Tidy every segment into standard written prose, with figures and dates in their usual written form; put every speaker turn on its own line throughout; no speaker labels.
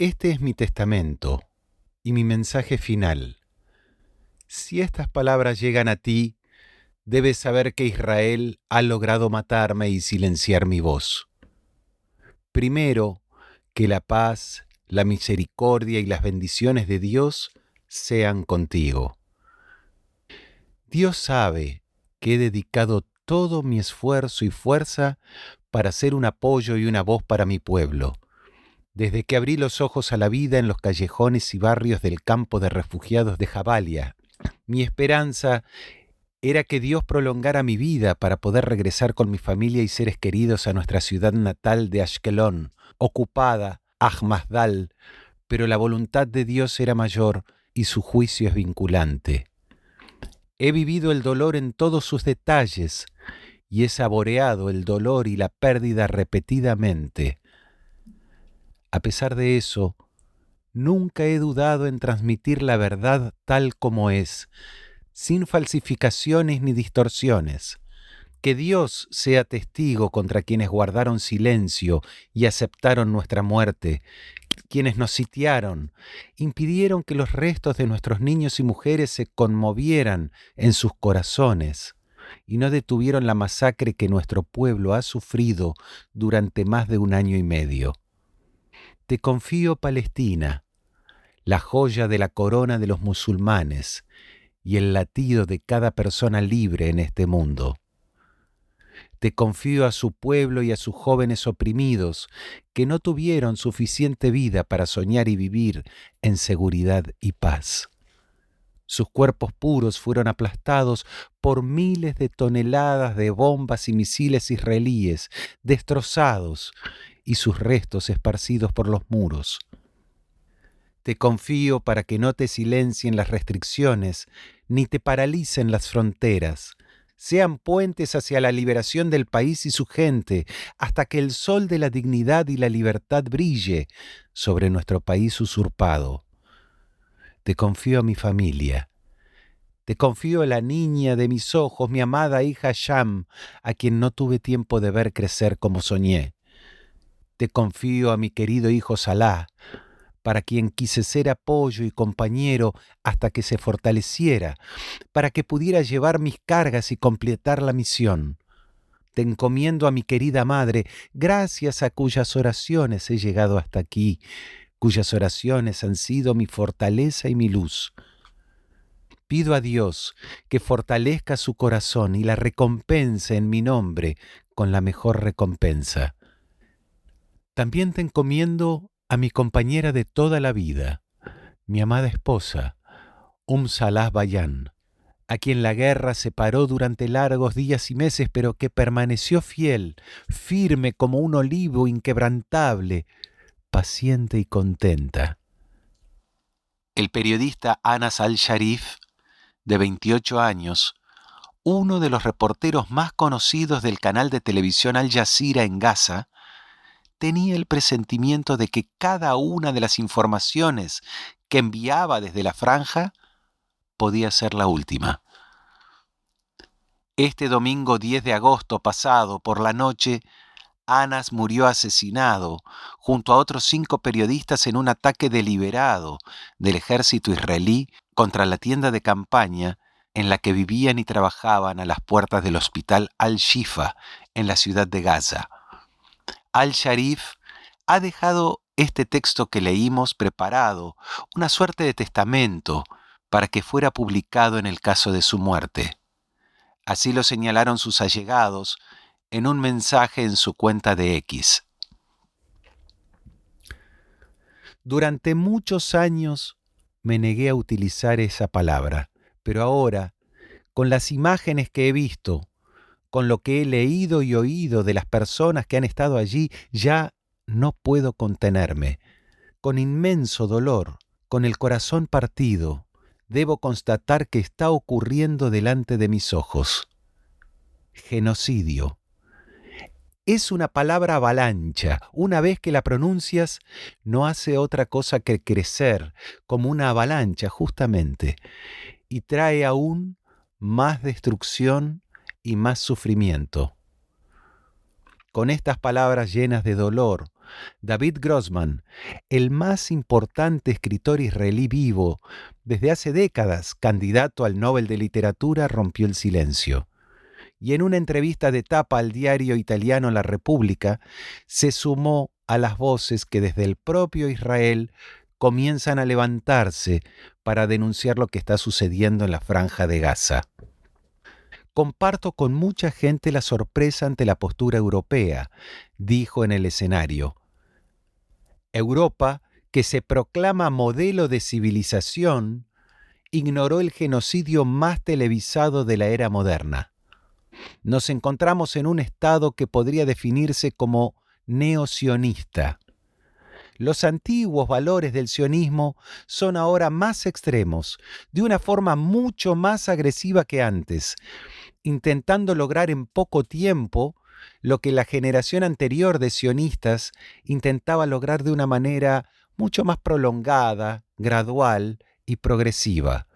Este es mi testamento y mi mensaje final. Si estas palabras llegan a ti, debes saber que Israel ha logrado matarme y silenciar mi voz. Primero, que la paz, la misericordia y las bendiciones de Dios sean contigo. Dios sabe que he dedicado todo mi esfuerzo y fuerza para ser un apoyo y una voz para mi pueblo. Desde que abrí los ojos a la vida en los callejones y barrios del campo de refugiados de Jabalia, mi esperanza era que Dios prolongara mi vida para poder regresar con mi familia y seres queridos a nuestra ciudad natal de Ashkelon, ocupada, Ahmazdal, pero la voluntad de Dios era mayor y su juicio es vinculante. He vivido el dolor en todos sus detalles y he saboreado el dolor y la pérdida repetidamente. A pesar de eso, nunca he dudado en transmitir la verdad tal como es, sin falsificaciones ni distorsiones. Que Dios sea testigo contra quienes guardaron silencio y aceptaron nuestra muerte, quienes nos sitiaron, impidieron que los restos de nuestros niños y mujeres se conmovieran en sus corazones y no detuvieron la masacre que nuestro pueblo ha sufrido durante más de 1 año y medio. Te confío Palestina, la joya de la corona de los musulmanes y el latido de cada persona libre en este mundo. Te confío a su pueblo y a sus jóvenes oprimidos que no tuvieron suficiente vida para soñar y vivir en seguridad y paz. Sus cuerpos puros fueron aplastados por miles de toneladas de bombas y misiles israelíes, destrozados y sus restos esparcidos por los muros. Te confío para que no te silencien las restricciones ni te paralicen las fronteras. Sean puentes hacia la liberación del país y su gente, hasta que el sol de la dignidad y la libertad brille sobre nuestro país usurpado. Te confío a mi familia. Te confío a la niña de mis ojos, mi amada hija Sham, a quien no tuve tiempo de ver crecer como soñé. Te confío a mi querido hijo Salah, para quien quise ser apoyo y compañero hasta que se fortaleciera, para que pudiera llevar mis cargas y completar la misión. Te encomiendo a mi querida madre, gracias a cuyas oraciones he llegado hasta aquí, cuyas oraciones han sido mi fortaleza y mi luz. Pido a Dios que fortalezca su corazón y la recompense en mi nombre con la mejor recompensa. También te encomiendo a mi compañera de toda la vida, mi amada esposa, Salah Bayan, a quien la guerra separó durante largos días y meses, pero que permaneció fiel, firme como un olivo inquebrantable, paciente y contenta. El periodista Anas al-Sharif, de 28 años, uno de los reporteros más conocidos del canal de televisión Al Jazeera en Gaza, tenía el presentimiento de que cada una de las informaciones que enviaba desde la franja podía ser la última. Este domingo 10 de agosto pasado, por la noche, Anas murió asesinado junto a otros 5 periodistas en un ataque deliberado del ejército israelí contra la tienda de campaña en la que vivían y trabajaban a las puertas del hospital Al-Shifa en la ciudad de Gaza. Al-Sharif ha dejado este texto que leímos preparado, una suerte de testamento, para que fuera publicado en el caso de su muerte. Así lo señalaron sus allegados en un mensaje en su cuenta de X. Durante muchos años me negué a utilizar esa palabra, pero ahora, con las imágenes que he visto, con lo que he leído y oído de las personas que han estado allí, ya no puedo contenerme. Con inmenso dolor, con el corazón partido, debo constatar que está ocurriendo delante de mis ojos. Genocidio. Es una palabra avalancha. Una vez que la pronuncias, no hace otra cosa que crecer, como una avalancha justamente, y trae aún más destrucción y más sufrimiento. Con estas palabras llenas de dolor, David Grossman, el más importante escritor israelí vivo desde hace décadas, candidato al Nobel de Literatura, rompió el silencio. Y en una entrevista de tapa al diario italiano La Repubblica, se sumó a las voces que desde el propio Israel comienzan a levantarse para denunciar lo que está sucediendo en la Franja de Gaza. Comparto con mucha gente la sorpresa ante la postura europea, dijo en el escenario. Europa, que se proclama modelo de civilización, ignoró el genocidio más televisado de la era moderna. Nos encontramos en un estado que podría definirse como neosionista. Los antiguos valores del sionismo son ahora más extremos, de una forma mucho más agresiva que antes, intentando lograr en poco tiempo lo que la generación anterior de sionistas intentaba lograr de una manera mucho más prolongada, gradual y progresiva.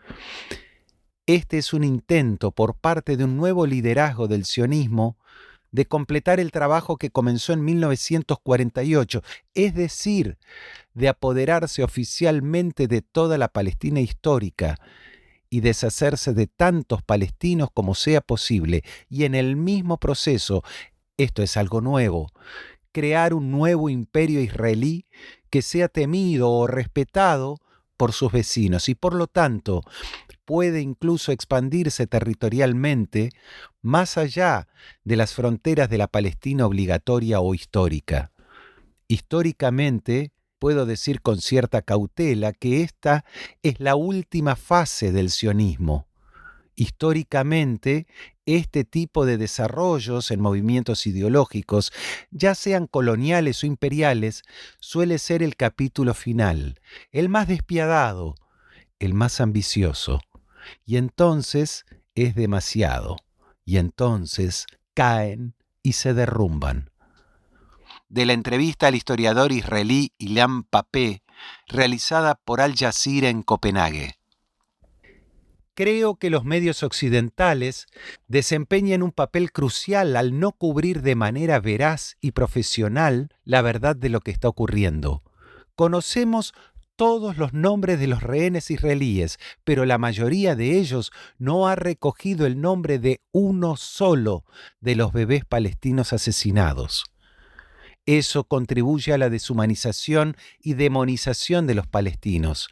Este es un intento por parte de un nuevo liderazgo del sionismo de completar el trabajo que comenzó en 1948, es decir, de apoderarse oficialmente de toda la Palestina histórica y deshacerse de tantos palestinos como sea posible, y en el mismo proceso, esto es algo nuevo, crear un nuevo imperio israelí que sea temido o respetado por sus vecinos y por lo tanto puede incluso expandirse territorialmente más allá de las fronteras de la Palestina obligatoria o histórica. Históricamente, puedo decir con cierta cautela que esta es la última fase del sionismo. Históricamente, este tipo de desarrollos en movimientos ideológicos, ya sean coloniales o imperiales, suele ser el capítulo final, el más despiadado, el más ambicioso. Y entonces es demasiado. Y entonces caen y se derrumban. De la entrevista al historiador israelí Ilan Pappé, realizada por Al Jazeera en Copenhague. Creo que los medios occidentales desempeñan un papel crucial al no cubrir de manera veraz y profesional la verdad de lo que está ocurriendo. Conocemos todos los nombres de los rehenes israelíes, pero la mayoría de ellos no ha recogido el nombre de uno solo de los bebés palestinos asesinados. Eso contribuye a la deshumanización y demonización de los palestinos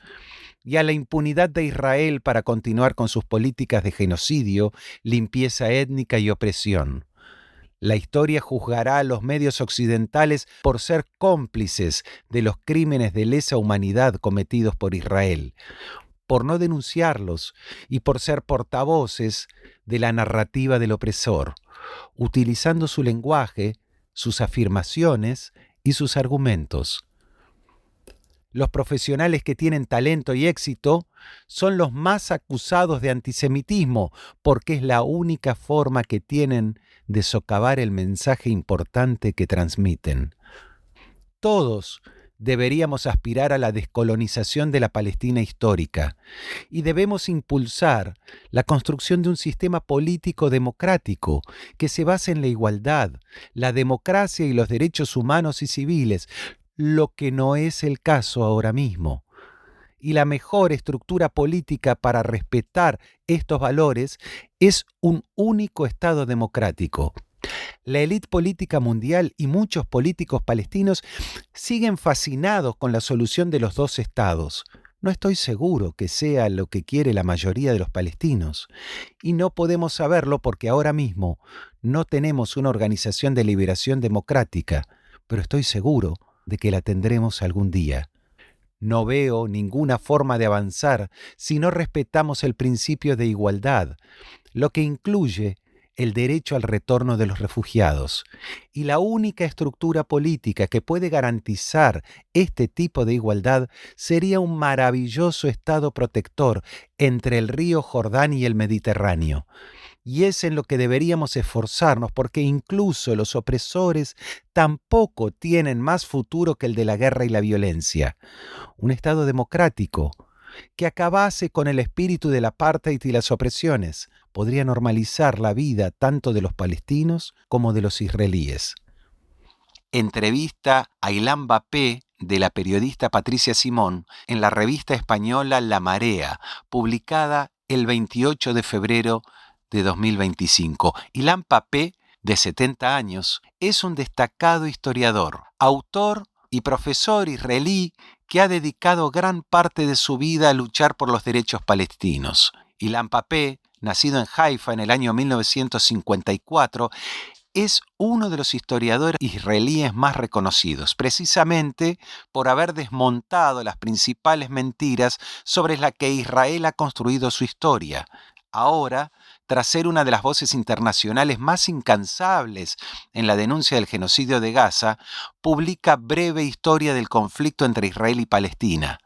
y a la impunidad de Israel para continuar con sus políticas de genocidio, limpieza étnica y opresión. La historia juzgará a los medios occidentales por ser cómplices de los crímenes de lesa humanidad cometidos por Israel, por no denunciarlos y por ser portavoces de la narrativa del opresor, utilizando su lenguaje, sus afirmaciones y sus argumentos. Los profesionales que tienen talento y éxito son los más acusados de antisemitismo porque es la única forma que tienen de socavar el mensaje importante que transmiten. Todos deberíamos aspirar a la descolonización de la Palestina histórica y debemos impulsar la construcción de un sistema político democrático que se base en la igualdad, la democracia y los derechos humanos y civiles, lo que no es el caso ahora mismo. Y la mejor estructura política para respetar estos valores es un único Estado democrático. La élite política mundial y muchos políticos palestinos siguen fascinados con la solución de los dos estados. No estoy seguro que sea lo que quiere la mayoría de los palestinos. Y no podemos saberlo porque ahora mismo no tenemos una organización de liberación democrática, pero estoy seguro de que la tendremos algún día. No veo ninguna forma de avanzar si no respetamos el principio de igualdad, lo que incluye el derecho al retorno de los refugiados. Y la única estructura política que puede garantizar este tipo de igualdad sería un maravilloso Estado protector entre el río Jordán y el Mediterráneo. Y es en lo que deberíamos esforzarnos, porque incluso los opresores tampoco tienen más futuro que el de la guerra y la violencia. Un Estado democrático que acabase con el espíritu del apartheid y las opresiones podría normalizar la vida tanto de los palestinos como de los israelíes. entrevista a Ilan Bapé de la periodista Patricia Simón en la revista española La Marea, publicada el 28 de febrero de 2025. Ilan Bapé, de 70 años, es un destacado historiador, autor y profesor israelí que ha dedicado gran parte de su vida a luchar por los derechos palestinos. Ilan Bapé, nacido en Haifa en el año 1954, es uno de los historiadores israelíes más reconocidos, precisamente por haber desmontado las principales mentiras sobre las que Israel ha construido su historia. Ahora, tras ser una de las voces internacionales más incansables en la denuncia del genocidio de Gaza, publica Breve Historia del conflicto entre Israel y Palestina,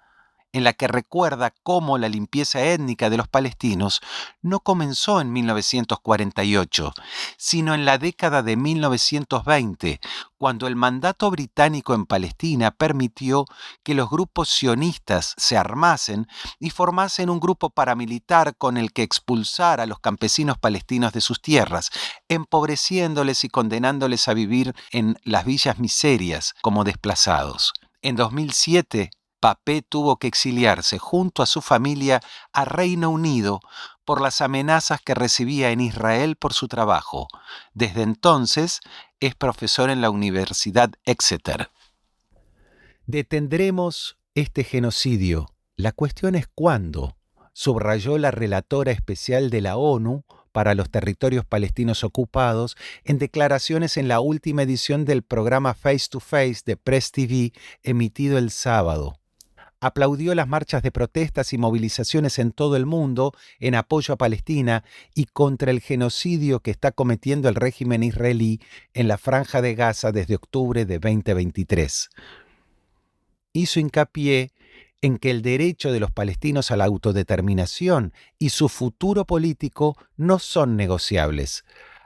en la que recuerda cómo la limpieza étnica de los palestinos no comenzó en 1948, sino en la década de 1920, cuando el mandato británico en Palestina permitió que los grupos sionistas se armasen y formasen un grupo paramilitar con el que expulsar a los campesinos palestinos de sus tierras, empobreciéndoles y condenándoles a vivir en las villas miserias como desplazados. En 2007, Bapé tuvo que exiliarse junto a su familia a Reino Unido por las amenazas que recibía en Israel por su trabajo. Desde entonces es profesor en la Universidad Exeter. Detendremos este genocidio. La cuestión es cuándo, subrayó la relatora especial de la ONU para los territorios palestinos ocupados en declaraciones en la última edición del programa Face to Face de Press TV emitido el sábado. Aplaudió las marchas de protestas y movilizaciones en todo el mundo en apoyo a Palestina y contra el genocidio que está cometiendo el régimen israelí en la Franja de Gaza desde octubre de 2023. Hizo hincapié en que el derecho de los palestinos a la autodeterminación y su futuro político no son negociables,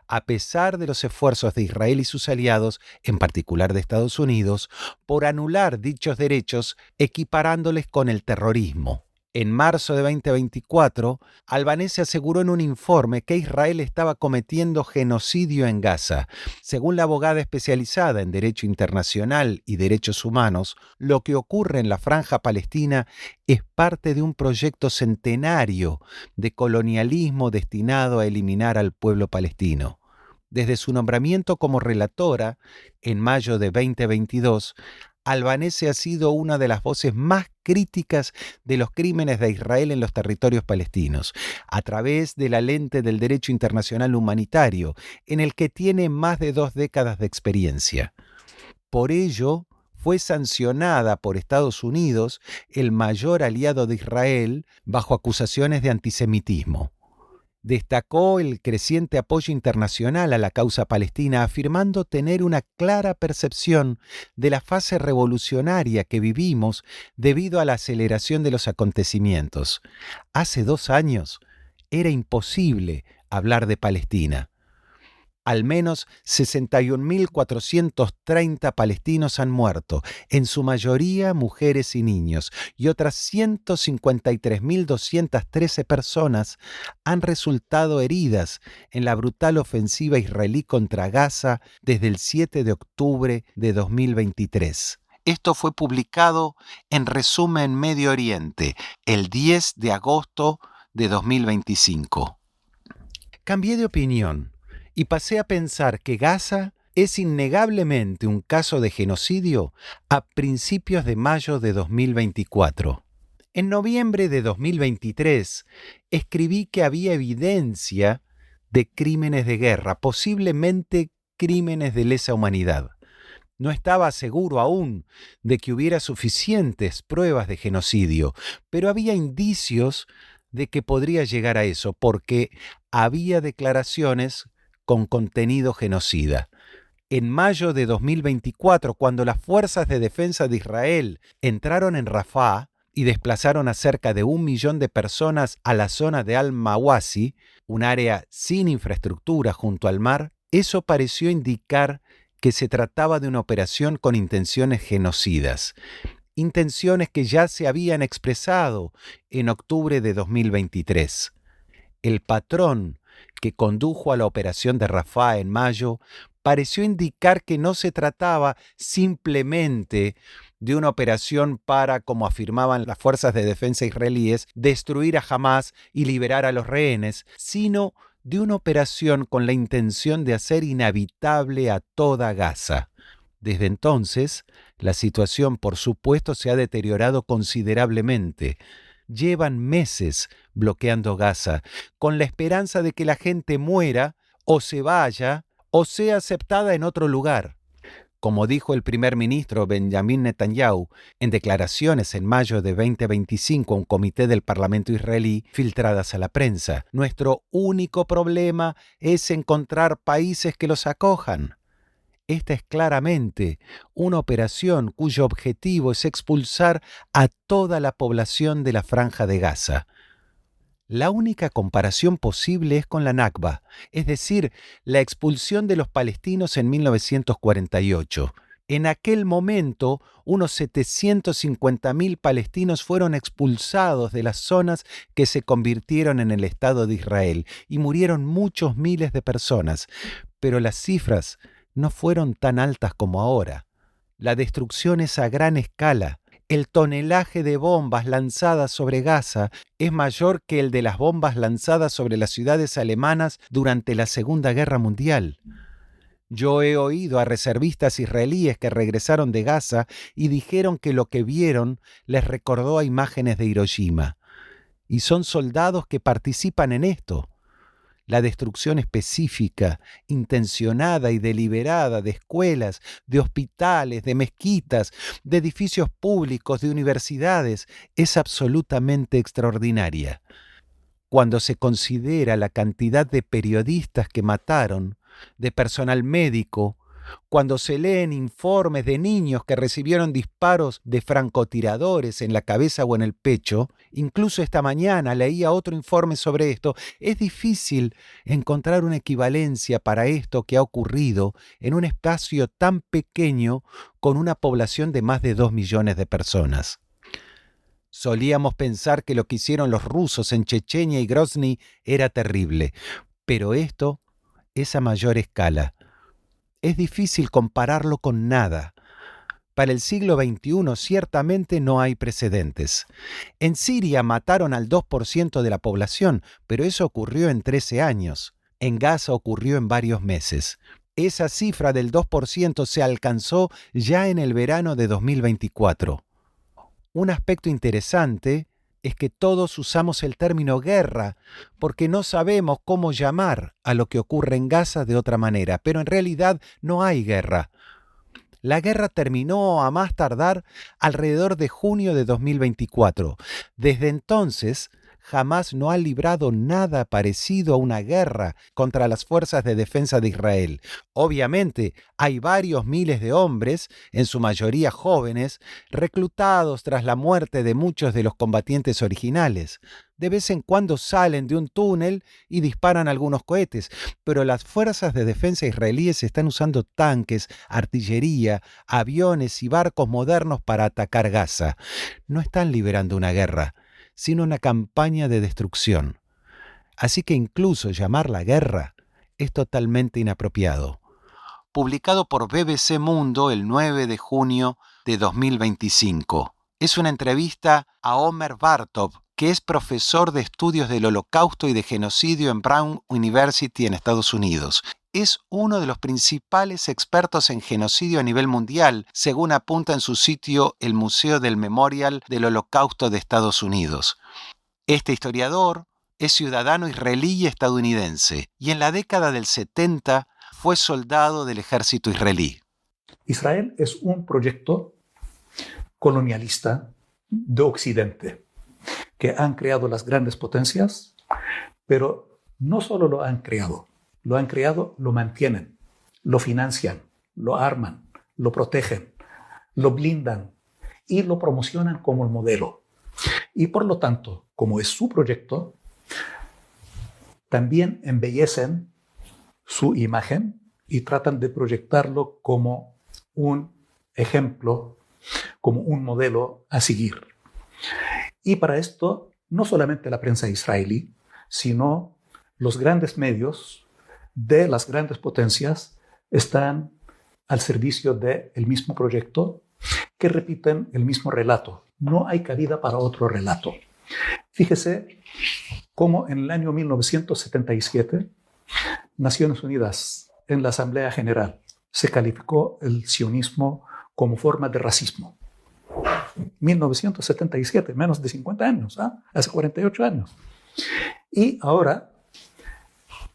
a pesar de los esfuerzos de Israel y sus aliados, en particular de Estados Unidos, por anular dichos derechos equiparándoles con el terrorismo. En marzo de 2024, Albanese aseguró en un informe que Israel estaba cometiendo genocidio en Gaza. Según la abogada especializada en Derecho Internacional y Derechos Humanos, lo que ocurre en la Franja Palestina es parte de un proyecto centenario de colonialismo destinado a eliminar al pueblo palestino. Desde su nombramiento como relatora, en mayo de 2022, Albanese ha sido una de las voces más críticas de los crímenes de Israel en los territorios palestinos, a través de la lente del derecho internacional humanitario, en el que tiene más de 2 décadas de experiencia. Por ello, fue sancionada por Estados Unidos, el mayor aliado de Israel, bajo acusaciones de antisemitismo. Destacó el creciente apoyo internacional a la causa palestina, afirmando tener una clara percepción de la fase revolucionaria que vivimos debido a la aceleración de los acontecimientos. Hace 2 años era imposible hablar de Palestina. Al menos 61.430 palestinos han muerto, en su mayoría mujeres y niños, y otras 153.213 personas han resultado heridas en la brutal ofensiva israelí contra Gaza desde el 7 de octubre de 2023. Esto fue publicado en Resumen Medio Oriente el 10 de agosto de 2025. Cambié de opinión y pasé a pensar que Gaza es innegablemente un caso de genocidio a principios de mayo de 2024. En noviembre de 2023 escribí que había evidencia de crímenes de guerra, posiblemente crímenes de lesa humanidad. No estaba seguro aún de que hubiera suficientes pruebas de genocidio, pero había indicios de que podría llegar a eso, porque había declaraciones con contenido genocida. En mayo de 2024, cuando las fuerzas de defensa de Israel entraron en Rafah y desplazaron a cerca de 1 millón de personas a la zona de Al-Mawasi, un área sin infraestructura junto al mar, eso pareció indicar que se trataba de una operación con intenciones genocidas, intenciones que ya se habían expresado en octubre de 2023. El patrón que condujo a la operación de Rafah en mayo pareció indicar que no se trataba simplemente de una operación para, como afirmaban las fuerzas de defensa israelíes, destruir a Hamás y liberar a los rehenes, sino de una operación con la intención de hacer inhabitable a toda Gaza. Desde entonces, la situación, por supuesto, se ha deteriorado considerablemente. Llevan meses bloqueando Gaza, con la esperanza de que la gente muera o se vaya o sea aceptada en otro lugar. Como dijo el primer ministro Benjamin Netanyahu en declaraciones en mayo de 2025 a un comité del Parlamento israelí filtradas a la prensa, nuestro único problema es encontrar países que los acojan. Esta es claramente una operación cuyo objetivo es expulsar a toda la población de la Franja de Gaza. La única comparación posible es con la Nakba, es decir, la expulsión de los palestinos en 1948. En aquel momento, unos 750.000 palestinos fueron expulsados de las zonas que se convirtieron en el Estado de Israel y murieron muchos miles de personas, pero las cifras no fueron tan altas como ahora. La destrucción es a gran escala. El tonelaje de bombas lanzadas sobre Gaza es mayor que el de las bombas lanzadas sobre las ciudades alemanas durante la Segunda Guerra Mundial. Yo he oído a reservistas israelíes que regresaron de Gaza y dijeron que lo que vieron les recordó a imágenes de Hiroshima. Y son soldados que participan en esto. La destrucción específica, intencionada y deliberada de escuelas, de hospitales, de mezquitas, de edificios públicos, de universidades, es absolutamente extraordinaria. Cuando se considera la cantidad de periodistas que mataron, de personal médico, cuando se leen informes de niños que recibieron disparos de francotiradores en la cabeza o en el pecho, incluso esta mañana leía otro informe sobre esto, es difícil encontrar una equivalencia para esto que ha ocurrido en un espacio tan pequeño con una población de más de 2 millones de personas. Solíamos pensar que lo que hicieron los rusos en Chechenia y Grozny era terrible, pero esto es a mayor escala. Es difícil compararlo con nada. Para el siglo XXI ciertamente no hay precedentes. En Siria mataron al 2% de la población, pero eso ocurrió en 13 años. En Gaza ocurrió en varios meses. Esa cifra del 2% se alcanzó ya en el verano de 2024. Un aspecto interesante es que todos usamos el término guerra porque no sabemos cómo llamar a lo que ocurre en Gaza de otra manera, pero en realidad no hay guerra. La guerra terminó a más tardar alrededor de junio de 2024. Desde entonces, Hamás no ha librado nada parecido a una guerra contra las fuerzas de defensa de Israel. Obviamente, hay varios miles de hombres, en su mayoría jóvenes, reclutados tras la muerte de muchos de los combatientes originales. De vez en cuando salen de un túnel y disparan algunos cohetes, pero las fuerzas de defensa israelíes están usando tanques, artillería, aviones y barcos modernos para atacar Gaza. No están liberando una guerra, sino una campaña de destrucción. Así que incluso llamarla guerra es totalmente inapropiado. Publicado por BBC Mundo el 9 de junio de 2025. Es una entrevista a Omer Bartov, que es profesor de estudios del Holocausto y de genocidio en Brown University en Estados Unidos. Es uno de los principales expertos en genocidio a nivel mundial, según apunta en su sitio el Museo del Memorial del Holocausto de Estados Unidos. Este historiador es ciudadano israelí y estadounidense, y en la década del 70 fue soldado del ejército israelí.
Israel es un proyecto colonialista de Occidente que han creado las grandes potencias, pero no solo lo han creado, lo mantienen, lo financian, lo arman, lo protegen, lo blindan y lo promocionan como el modelo. Y por lo tanto, como es su proyecto, también embellecen su imagen y tratan de proyectarlo como un ejemplo, como un modelo a seguir. Y para esto, no solamente la prensa israelí, sino los grandes medios de las grandes potencias están al servicio del mismo proyecto, que repiten el mismo relato. No hay cabida para otro relato. Fíjese cómo en el año 1977, Naciones Unidas, en la Asamblea General, se calificó el sionismo como forma de racismo. 1977, menos de 50 años, hace 48 años. Y ahora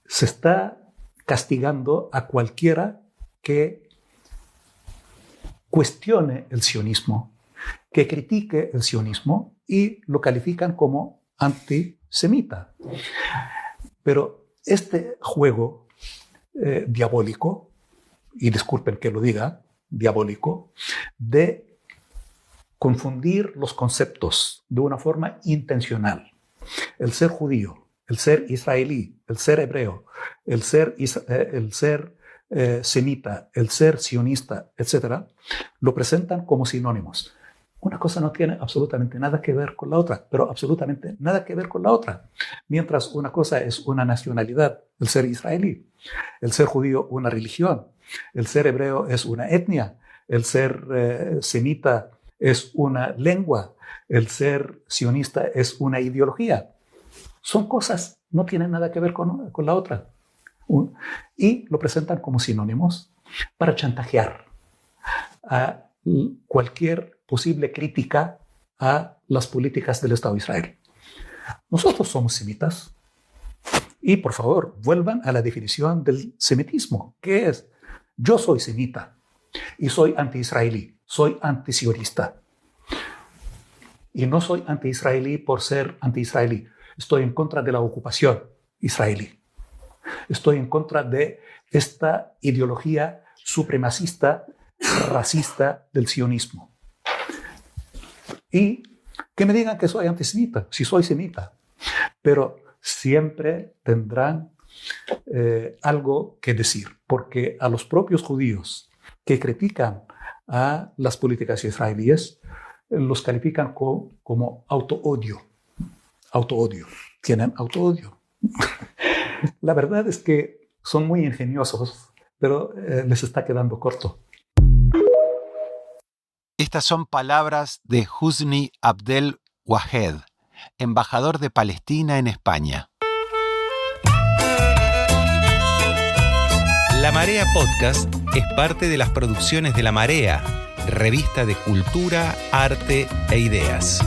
se está castigando a cualquiera que cuestione el sionismo, que critique el sionismo y lo califican como antisemita. Pero este juego diabólico, y disculpen que lo diga, diabólico, de confundir los conceptos de una forma intencional. El ser judío, el ser israelí, el ser hebreo, el ser semita, el ser sionista, etc., lo presentan como sinónimos. Una cosa no tiene absolutamente nada que ver con la otra, pero absolutamente nada que ver con la otra. Mientras una cosa es una nacionalidad, el ser israelí, el ser judío una religión, el ser hebreo es una etnia, el ser semita es una lengua, el ser sionista es una ideología. Son cosas, no tienen nada que ver con la otra. Y lo presentan como sinónimos para chantajear a cualquier posible crítica a las políticas del Estado de Israel. Nosotros somos semitas y, por favor, vuelvan a la definición del semitismo, que es: yo soy semita y soy anti-israelí, soy antisionista. Y no soy anti-israelí por ser anti-israelí. Estoy en contra de la ocupación israelí. Estoy en contra de esta ideología supremacista, racista del sionismo. Y que me digan que soy antisemita, si soy semita. Pero siempre tendrán algo que decir, porque a los propios judíos que critican a las políticas israelíes, los califican como autoodio. Autoodio. Tienen autoodio. La verdad es que son muy ingeniosos, pero les está quedando corto.
Estas son palabras de Husni Abdel Wahed, embajador de Palestina en España. La Marea Podcast es parte de las producciones de La Marea, revista de cultura, arte e ideas,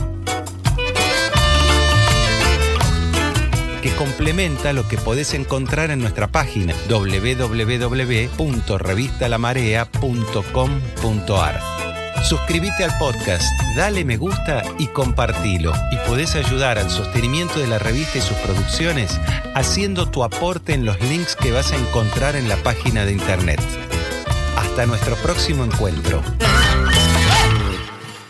que complementa lo que podés encontrar en nuestra página www.revistalamarea.com.ar. Suscríbete al podcast, dale me gusta y compartilo. Y podés ayudar al sostenimiento de la revista y sus producciones haciendo tu aporte en los links que vas a encontrar en la página de internet. Hasta nuestro próximo encuentro.